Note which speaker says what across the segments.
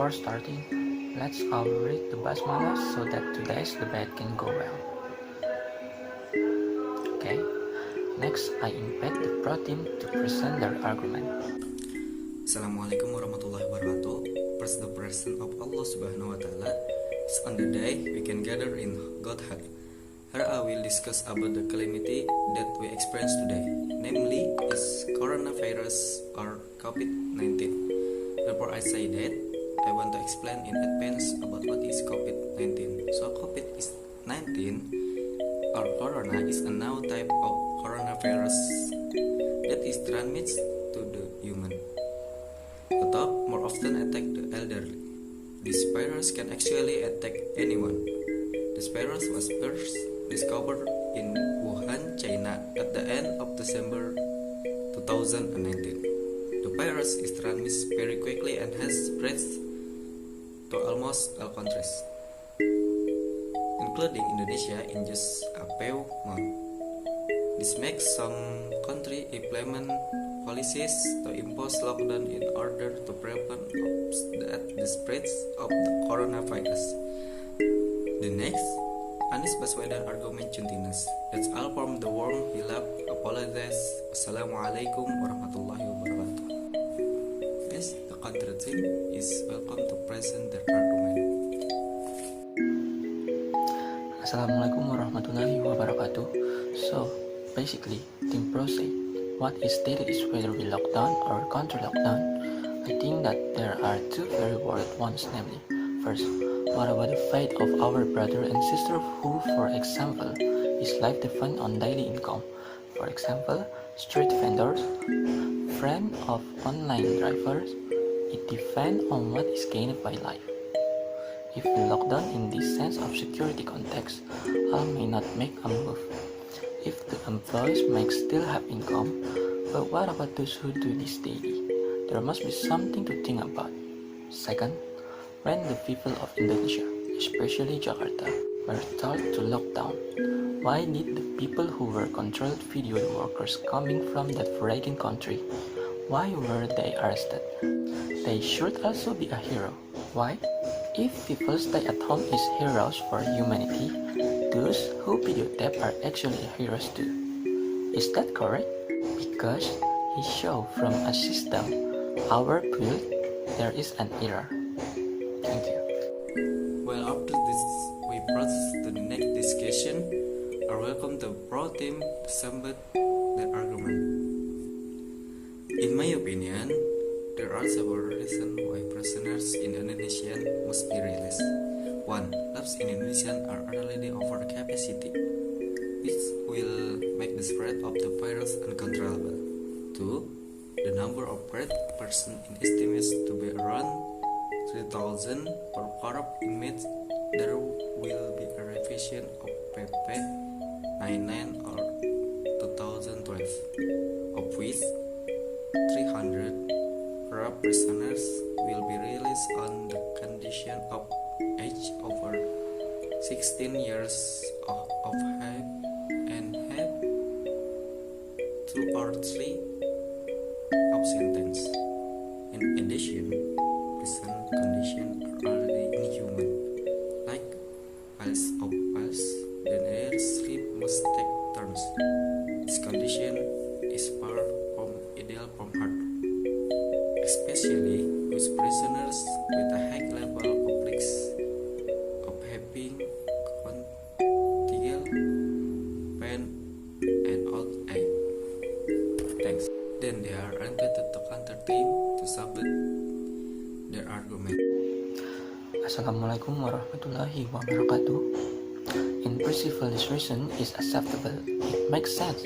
Speaker 1: Before starting, let's all read the basmalah so that today's debate can go well. Okay, next I invite the pro team to present their argument.
Speaker 2: Assalamualaikum warahmatullahi wabarakatuh. Praise the presence of Allah Subhanahu wa Ta'ala is on the day we can gather in Godhead. Here I will discuss about the calamity that we experience today, namely is coronavirus or COVID-19. Before I say that, I want to explain in advance about what is COVID-19. So COVID-19 or corona is a new type of coronavirus that is transmitted to the human. Although more often attack the elderly, this virus can actually attack anyone. This virus was first discovered in Wuhan, China at the end of December 2019. The virus is transmitted very quickly and has spread to almost all countries, including Indonesia, in just a few months. This makes some countries implement policies to impose lockdown in order to prevent the spread of the coronavirus. The next, Anies Baswedan argument Juntinas. That's all from the warm beloved apologies. Assalamualaikum warahmatullahi wabarakatuh. Yes, the country team is welcome to present their argument.
Speaker 1: Assalamualaikum warahmatullahi wabarakatuh. So, basically, Team Pro say, what is stated is whether we lock down or counter lockdown. I think that there are two very worried ones, namely, first, what about the fate of our brother and sister who, for example, is life depend on daily income? For example, street vendors, friend of online drivers. It depends on what is gained by life. If we lock down in this sense of security context, all may not make a move. If the employees may still have income, but what about those who do this daily? There must be something to think about. Second, when the people of Indonesia, especially Jakarta, were told to lock down, why did the people who were controlled video the workers coming from that foreign country? Why were they arrested? They should also be a hero. Why? If people stay at home is heroes for humanity, those who videotape are actually heroes too. Is that correct? Because he show from a system, our build, there is an error. Thank you.
Speaker 2: Well, after this, we process to the next discussion. I welcome the pro team to submit their argument. In my opinion, there are several reasons why prisoners in Indonesia must be released. 1. Labs in Indonesia are already over capacity, which will make the spread of the virus uncontrollable. 2. The number of bed persons is estimated to be around 3,000 per corrupt inmates. There will be a revision of PP 99 or 2012, of which 300 corrupt prisoners will be released on the condition of age over 16 years of age and have 2 or 3 of sentence. In addition, prison conditions are already inhuman, like piles of piles, then air sleep must take turns. This condition is far from ideal from heart, especially with prisoners with a high level of risk of having continual pain and old age. Thanks. Then they are invited to counter team to submit their argument.
Speaker 1: Assalamualaikum warahmatullahi wabarakatuh. In principle, this reason is acceptable. It makes sense.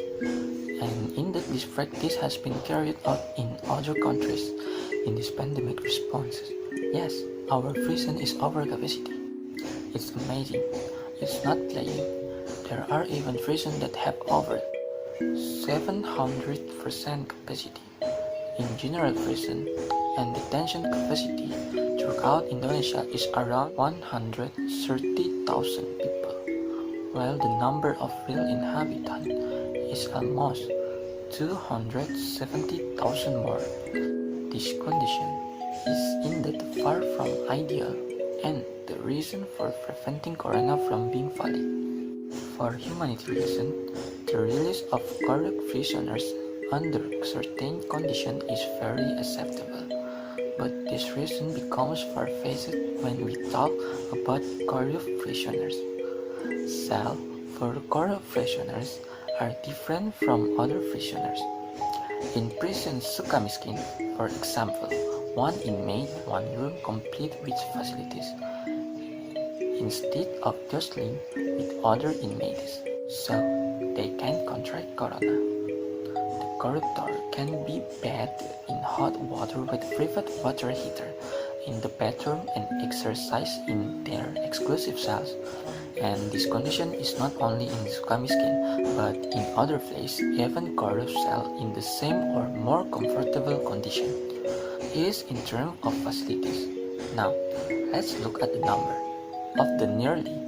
Speaker 1: And indeed, this practice has been carried out in other countries in this pandemic response. Yes, our prison is over capacity. It's amazing. It's not playing. There are even prisons that have over 700% capacity. In general prison and detention capacity throughout Indonesia is around 130,000 people, while the number of real inhabitants is almost 270,000 more. This condition is indeed far from ideal and the reason for preventing Corona from being valid. For humanity reason, the release of corrupt prisoners under certain conditions is very acceptable. But this reason becomes far-fetched when we talk about corrupt prisoners. Cells for corrupt prisoners are different from other prisoners. In prison Sukamiskin, for example, one inmate, one room complete with facilities, instead of jostling with other inmates, so they can contract corona. The corruptor can be bathed in hot water with private water heater in the bathroom and exercise in their exclusive cells. And this condition is not only in Sukamiskin, but in other places, even corrupt cell in the same or more comfortable condition is in terms of facilities. Now, let's look at the number. Of the nearly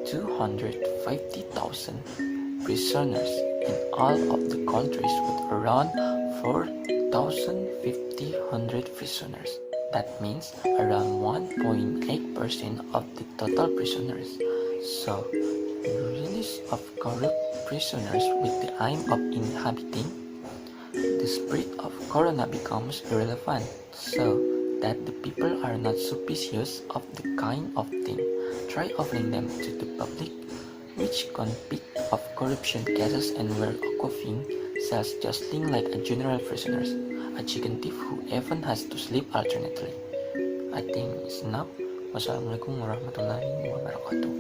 Speaker 1: 250,000 prisoners in all of the countries with around 4,500 prisoners. That means around 1.8% of the total prisoners. So, the release of corrupt prisoners with the aim of inhabiting the spread of corona becomes irrelevant, so that the people are not suspicious of the kind of thing. Try offering them to the public, which convict of corruption cases and were occupying cells jostling like a general prisoners, a chicken thief who even has to sleep alternately. I think it's enough. Wassalamualaikum warahmatullahi wabarakatuh.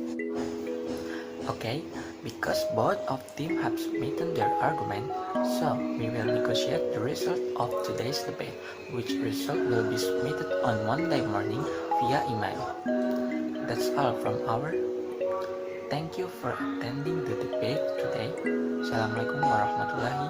Speaker 1: Okay, because both of them have submitted their argument, so we will negotiate the result of today's debate, which result will be submitted on Monday morning via email. That's all from our. Thank you for attending the debate today. Assalamualaikum warahmatullahi